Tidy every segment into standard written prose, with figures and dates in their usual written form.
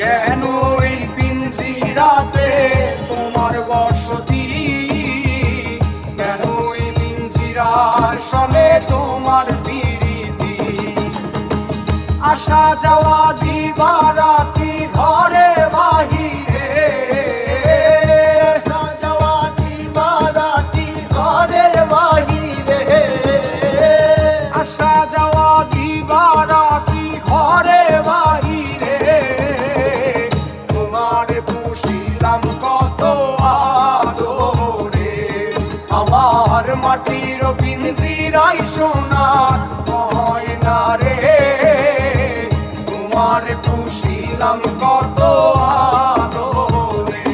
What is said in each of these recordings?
কেন এই পিঞ্জিরাতে তোমার বসতি, কেন এই পিঞ্জিরার সনে তোমার প্রীতি। আসা যাওয়া দিবারাতি ঘরে বাহিরে, আসা যাওয়া দিবারাতি ঘরের বাহিরে, আসা যাওয়া দিবারাতি ঘরে বাহিরে। তোমার পুষিলাম কত আদরে, আমার মাটির পিঞ্জিরায় সোনার ময়না রে। তোমার পুষিলাম কত আদরে।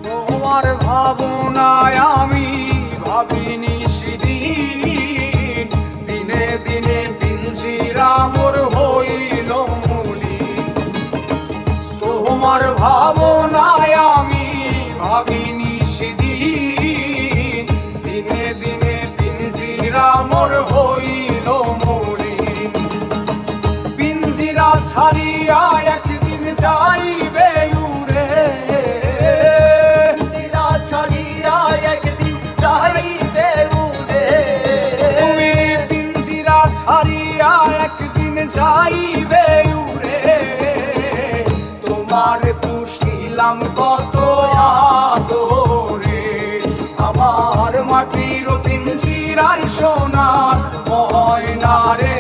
তোমার ভাবনায় আমি ভাবিনি সেদিন, দিনে দিনে পিঞ্জিরা মোর হইল মলিন। তোমার ভাবনায় আমি ভাবিনি সেদিন, দিনে দিনে পিঞ্জিরা মোর হইল মলিন। পিঞ্জিরা ছাড়িয়া একদিন যাইবে উড়ে, ছাড়িয়া একদিন যাইবে উড়ে। তুমি পিঞ্জিরা ছাড়িয়া একদিন যাইবে উড়ে। তোমার পুষিলাম কত আদরে, আমার মাটির পিঞ্জিরার সোনার ময়না রে।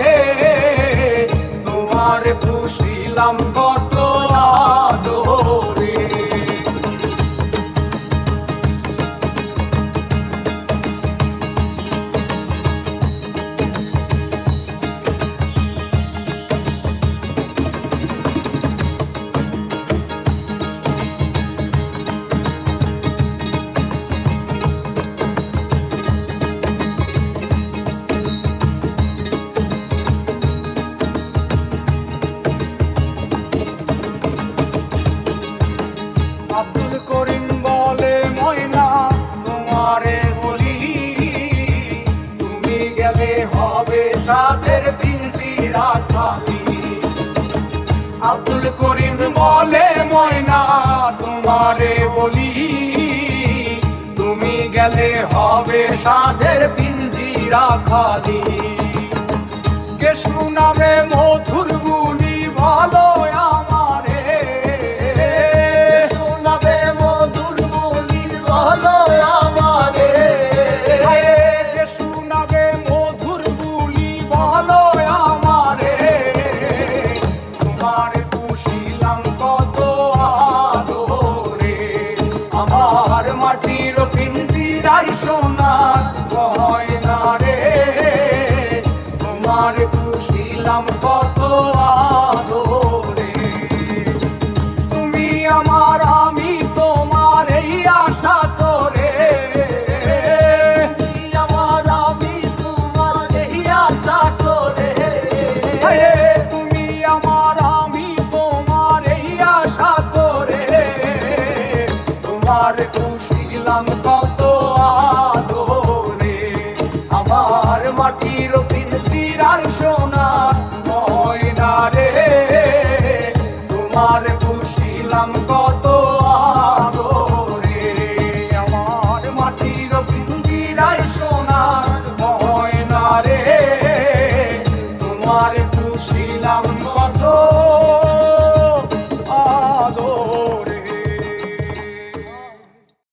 তোমার পুষিলাম কত আদরে। আব্দুল করিম বলে ময়না তোমারে বলি, তুমি গেলে হবে সাধের পিঞ্জিরা খালি। আব্দুল করিম বলে ময়না তোমারে বলি, তুমি গেলে হবে সাধের পিঞ্জিরা খালি। কেশু নামে মধুর গুলি ভালো আমারে, মধুর গুলি ভালো আমারে। কেশু নামে মধুর গুলি ভালো আমারে। তোমার পুষিলাম কত আদরে, আমার মাটির পিঞ্জিরায় সোনার ময়না রে। তোমার পুষিলাম কত আদরে। তুমি আমার আমি তোমার এই আশা তোরে, তুমি আমার আমি তোমার এই আশা তোরে। তুমি আমার আমি তোমার এই আশা তোরে। তোমার পুষিলাম কত আদরে, আমার মাটির পিঞ্জিরার সোনার ময়না রে। তোমার পুষিলাম কত আদরে, আমার মাটির পিঞ্জিরার সোনার ময়না রে। তোমার